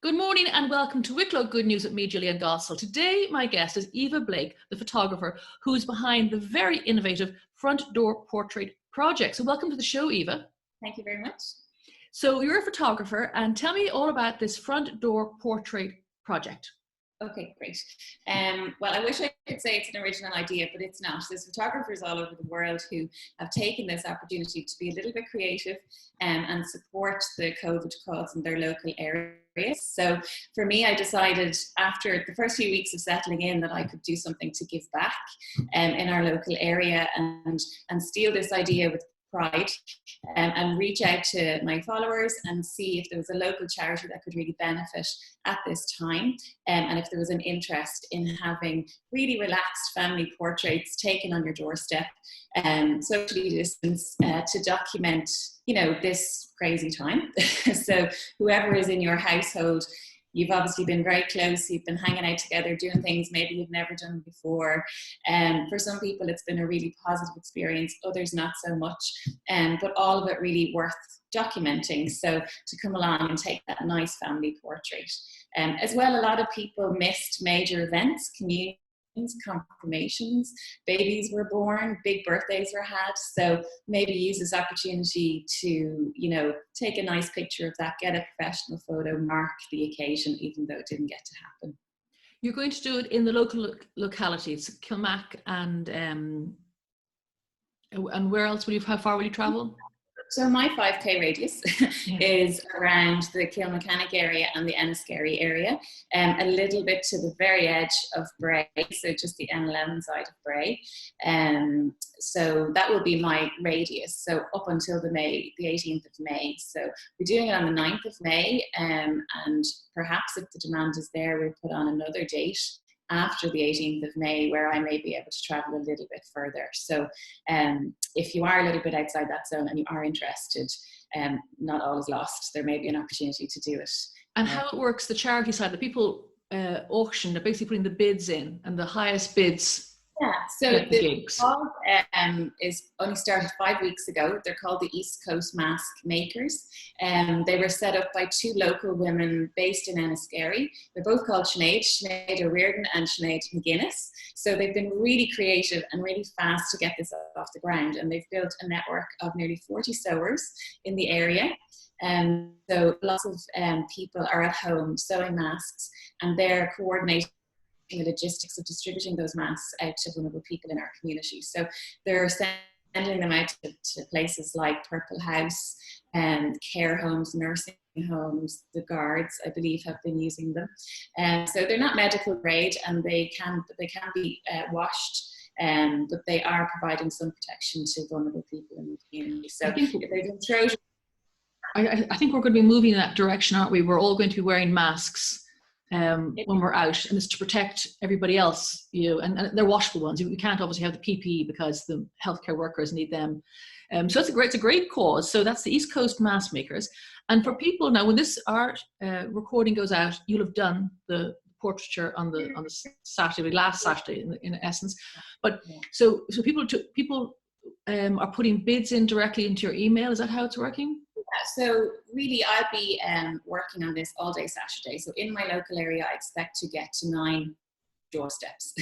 Good morning and welcome to Wicklow Good News with me, Jillian Godsil. Today, my guest is Eva Blake, the photographer who is behind the very innovative Front Door Portrait project. So welcome to the show, Eva. Thank you very much. So you're a photographer, and tell me all about this Front Door Portrait project. Okay, great. Well, I wish I could say it's an original idea, but it's not. There's photographers all over the world who have taken this opportunity to be a little bit creative and support the COVID cause in their local areas. So for me, I decided after the first few weeks of settling in that I could do something to give back in our local area and steal this idea with pride and reach out to my followers and see if there was a local charity that could really benefit at this time, and if there was an interest in having really relaxed family portraits taken on your doorstep, socially distanced, to document, this crazy time. So whoever is in your household, you've obviously been very close, you've been hanging out together, doing things maybe you've never done before. For some people, it's been a really positive experience, others not so much, but all of it really worth documenting. So to come along and take that nice family portrait. As well, a lot of people missed major events, communions, confirmations, babies were born, big birthdays were had. So maybe use this opportunity to, take a nice picture of that, get a professional photo, mark the occasion, even though it didn't get to happen. You're going to do it in the local localities, Kilmac and where else will you? How far will you travel? So my 5K radius is around the Kilmacanic area and the Enniskerry area, a little bit to the very edge of Bray, so just the N11 side of Bray. So that will be my radius, so up until the 18th of May. So we're doing it on the 9th of May, and perhaps if the demand is there, we'll put on another date after the 18th of May, where I may be able to travel a little bit further. So if you are a little bit outside that zone and you are interested, not all is lost. There may be an opportunity to do it. And how it works, the charity side, the people auction, they're basically putting the bids in, and the highest bids. Yeah, so the call is only started 5 weeks ago. They're called the East Coast Mask Makers. They were set up by two local women based in Enniskerry. They're both called Sinead O'Riordan and Sinead McGuinness. So they've been really creative and really fast to get this off the ground. And they've built a network of nearly 40 sewers in the area. So lots of people are at home sewing masks, and they're coordinating the logistics of distributing those masks out to vulnerable people in our community. So they're sending them out to places like Purple House and care homes, nursing homes. The guards, I believe, have been using them. So they're not medical grade, and they can be washed, but they are providing some protection to vulnerable people in the community. So if they've been thrown, I think we're going to be moving in that direction, aren't we? We're all going to be wearing masks when we're out, and it's to protect everybody else, and they're washable ones. We can't obviously have the PPE because the healthcare workers need them. So it's a great cause. So that's the East Coast Mask Makers. And for people now, when this recording goes out, you'll have done the portraiture on the Saturday, last Saturday, in essence. But so people are putting bids in directly into your email. Is that how it's working? So really, I'll be working on this all day Saturday. So in my local area, I expect to get to 9 doorsteps.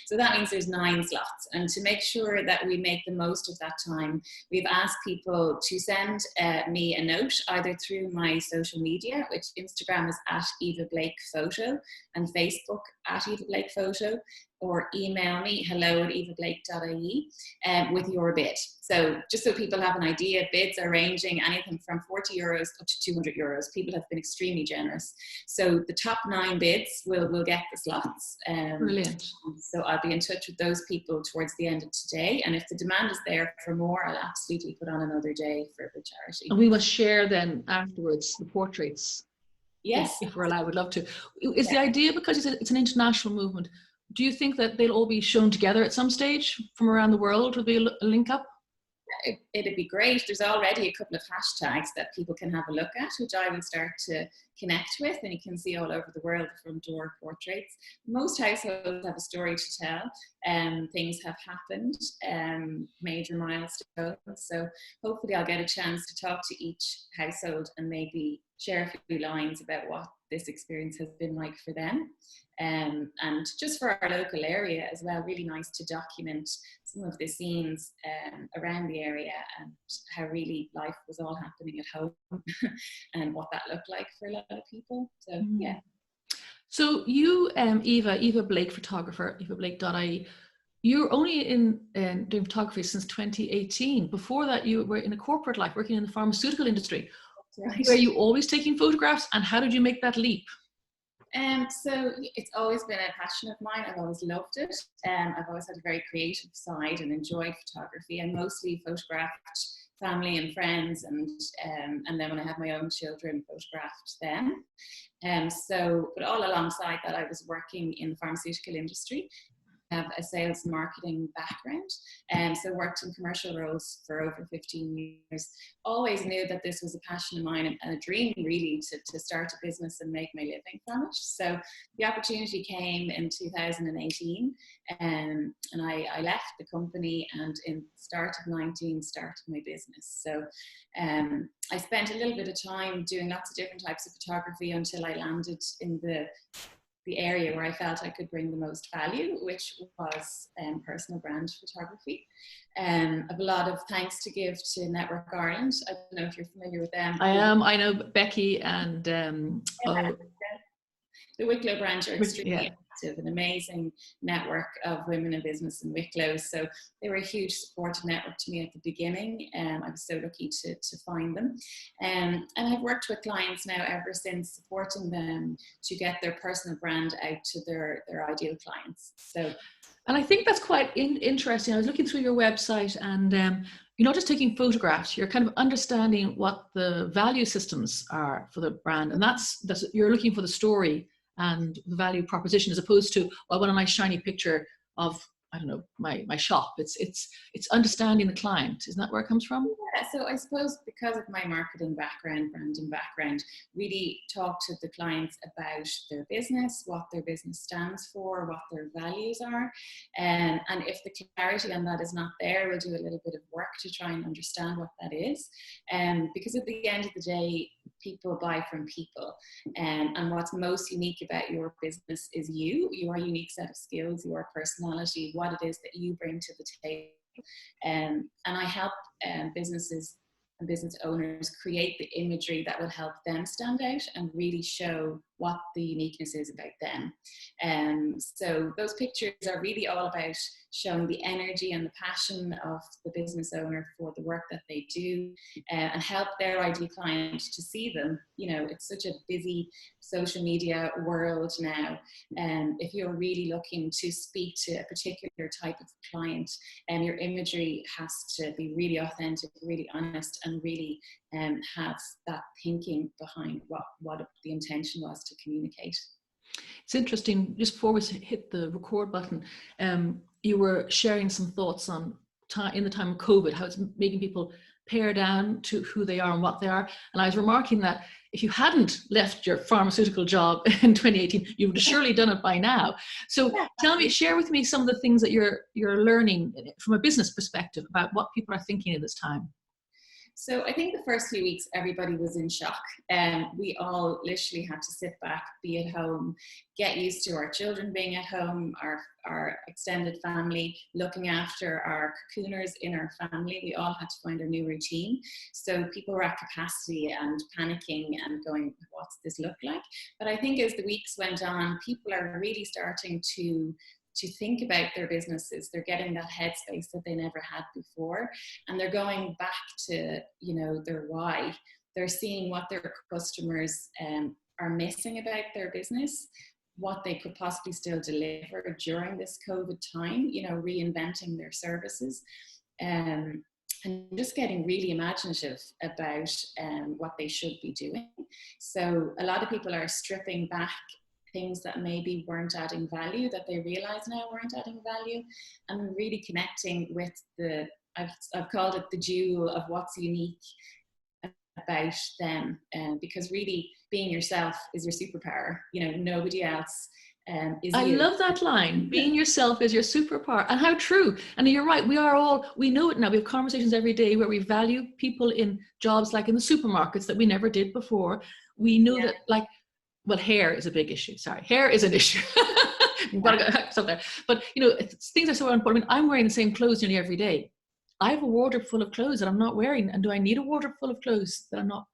So that means there's 9 slots. And to make sure that we make the most of that time, we've asked people to send me a note either through my social media, which Instagram is at Eva Blake Photo and Facebook at Eva Blake Photo, or email me hello@evablake.ie with your bid. So just so people have an idea, bids are ranging anything from €40 up to €200. People have been extremely generous. So the top 9 bids will get the slots. Brilliant. So I'll be in touch with those people towards the end of today. And if the demand is there for more, I'll absolutely put on another day for the charity. And we must share then afterwards the portraits. Yes. If we're allowed, we'd love to. Is the idea, because it's an international movement, do you think that they'll all be shown together at some stage from around the world? Will be a link up? It'd be great. There's already a couple of hashtags that people can have a look at, which I will start to connect with, and you can see all over the world the front door portraits. Most households have a story to tell. Things have happened, major milestones. So hopefully I'll get a chance to talk to each household and maybe share a few lines about what this experience has been like for them. And just for our local area as well, really nice to document some of the scenes around the area and how really life was all happening at home and what that looked like for a lot of people. So, yeah. So you, Eva Blake, photographer, evablake.ie, you're only in doing photography since 2018. Before that, you were in a corporate life, working in the pharmaceutical industry. Right. Were you always taking photographs, and how did you make that leap? So it's always been a passion of mine. I've always loved it. I've always had a very creative side and enjoyed photography. I mostly photographed family and friends, and then when I had my own children, photographed them. But all alongside that, I was working in the pharmaceutical industry. Have a sales and marketing background, so worked in commercial roles for over 15 years. Always knew that this was a passion of mine and a dream really to start a business and make my living from it. So the opportunity came in 2018, and I left the company, and in the start of 19 started my business. So I spent a little bit of time doing lots of different types of photography until I landed in the area where I felt I could bring the most value, which was personal brand photography. I have a lot of thanks to give to Network Ireland. I don't know if you're familiar with them. I am. I know Becky and the Wicklow branch are extremely active, an amazing network of women in business in Wicklow. So they were a huge supportive network to me at the beginning. I was so lucky to find them. And I've worked with clients now ever since, supporting them to get their personal brand out to their ideal clients. So, and I think that's quite interesting. I was looking through your website, and you're not just taking photographs, you're kind of understanding what the value systems are for the brand. And that's you're looking for the story and the value proposition, as opposed to, well, I want a nice shiny picture of, I don't know, my shop. It's understanding the client. Isn't that where it comes from? Yeah, so I suppose because of my marketing background, branding background, really talk to the clients about their business, what their business stands for, what their values are. And if the clarity on that is not there, we'll do a little bit of work to try and understand what that is. Because at the end of the day, people buy from people. And what's most unique about your business is your unique set of skills, your personality, what it is that you bring to the table. And I help businesses and business owners create the imagery that will help them stand out and really show what the uniqueness is about them. So those pictures are really all about showing the energy and the passion of the business owner for the work that they do, and help their ideal client to see them. You know, it's such a busy social media world now. If you're really looking to speak to a particular type of client, your imagery has to be really authentic, really honest, and really have that thinking behind what the intention was to communicate. It's interesting, just before we hit the record button, you were sharing some thoughts on in the time of COVID, how it's making people pare down to who they are and what they are. And I was remarking that if you hadn't left your pharmaceutical job in 2018, you would have surely done it by now. So share with me some of the things that you're learning from a business perspective about what people are thinking at this time. So I think the first few weeks, everybody was in shock. We all literally had to sit back, be at home, get used to our children being at home, our extended family, looking after our cocooners in our family. We all had to find a new routine. So people were at capacity and panicking and going, what's this look like? But I think as the weeks went on, people are really starting to think about their businesses. They're getting that headspace that they never had before, and they're going back to, their why. They're seeing what their customers are missing about their business, what they could possibly still deliver during this COVID time, reinventing their services, and just getting really imaginative about what they should be doing. So a lot of people are stripping back things that maybe weren't adding value, that they realize now weren't adding value, and really connecting with I've called it the jewel of what's unique about them, because really being yourself is your superpower. Nobody else is I you. love that line. Being yourself is your superpower. And how true. And you're right. We know it now. We have conversations every day where we value people in jobs like in the supermarkets that we never did before. We know that, like, well, hair is a big issue. Sorry. Hair is an issue. Somewhere. But, you know, things are so important. I mean, I'm wearing the same clothes nearly every day. I have a wardrobe full of clothes that I'm not wearing. And do I need a wardrobe full of clothes that I'm not?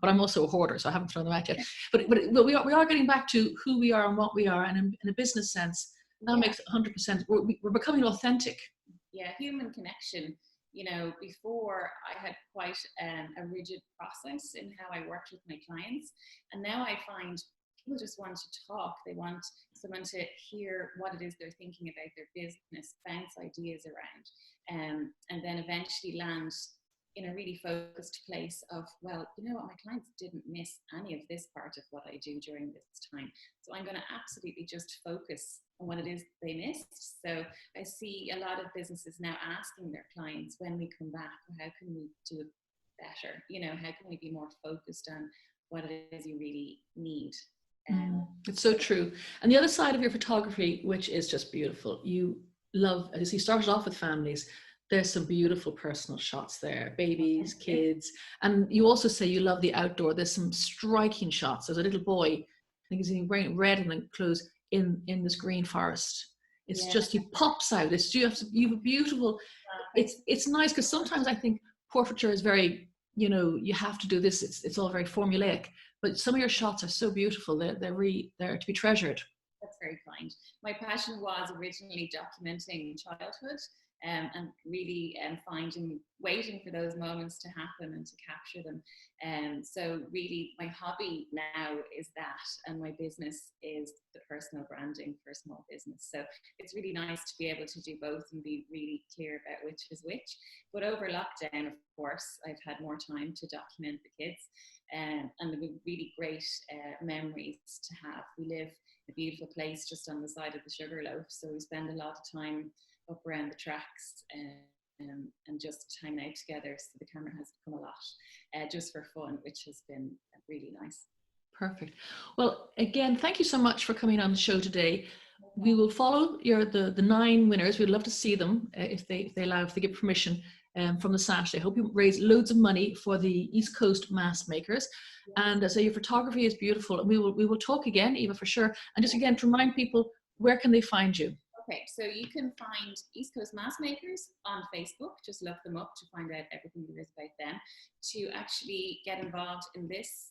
But I'm also a hoarder, so I haven't thrown them out yet. But we are getting back to who we are and what we are, and in a business sense, that makes 100%. We're becoming authentic. Yeah, human connection. You know, before I had quite a rigid process in how I worked with my clients, and now I find people just want to talk. They want someone to hear what it is they're thinking about their business, bounce ideas around, and then eventually land in a really focused place of, well, you know what, my clients didn't miss any of this part of what I do during this time. So I'm going to absolutely just focus on what it is they missed. So I see a lot of businesses now asking their clients when we come back, well, how can we do it better? You know, how can we be more focused on what it is you really need? It's so true. And the other side of your photography, which is just beautiful, you love, as you started off with families, there's some beautiful personal shots there, babies, kids. And you also say you love the outdoor. There's some striking shots. There's a little boy, I think he's wearing red and then clothes in this green forest. It's just, he pops out. It's you have a beautiful, it's nice, because sometimes I think portraiture is very, you know, you have to do this. It's all very formulaic, but some of your shots are so beautiful. They're to be treasured. That's very kind. My passion was originally documenting childhood. And really waiting for those moments to happen and to capture them. So really my hobby now is that, and my business is the personal branding for a small business. So it's really nice to be able to do both and be really clear about which is which. But over lockdown, of course, I've had more time to document the kids, and they've been really great memories to have. We live in a beautiful place just on the side of the Sugarloaf, so we spend a lot of time up around the tracks and just hanging out together. So the camera has become a lot just for fun, which has been really nice. Perfect. Well, again, thank you so much for coming on the show today. We will follow the 9 winners. We'd love to see them if they give permission from the Saturday. I hope you raise loads of money for the East Coast mask makers. And as I say, your photography is beautiful. And we will talk again, Eva, for sure. And just again to remind people, where can they find you? Okay, so you can find East Coast Mask Makers on Facebook. Just look them up to find out everything there is about them. To actually get involved in this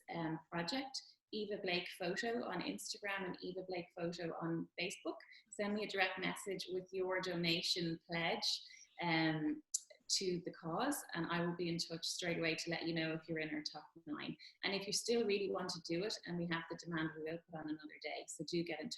project, Eva Blake Photo on Instagram and Eva Blake Photo on Facebook. Send me a direct message with your donation pledge to the cause, and I will be in touch straight away to let you know if you're in our top 9. And if you still really want to do it and we have the demand, we will put on another day. So do get in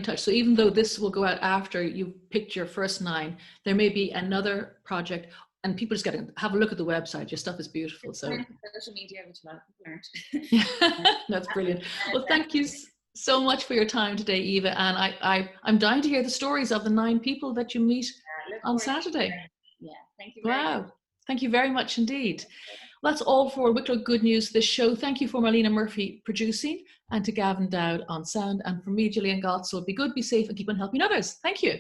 touch. So even though this will go out after you picked your first 9, there may be another project, and people just got to have a look at the website. Your stuff is beautiful. So social media, which a lot of people learned. That's brilliant. Well, thank you so much for your time today, Eva. And I'm dying to hear the stories of the 9 people that you meet on Saturday. Yeah, thank you very much. Wow. Thank you very much indeed. Well, that's all for Wicklow Good News this show. Thank you for Marlena Murphy producing, and to Gavin Dowd on sound, and from me, Jillian Godsil. Be good, be safe, and keep on helping others. Thank you.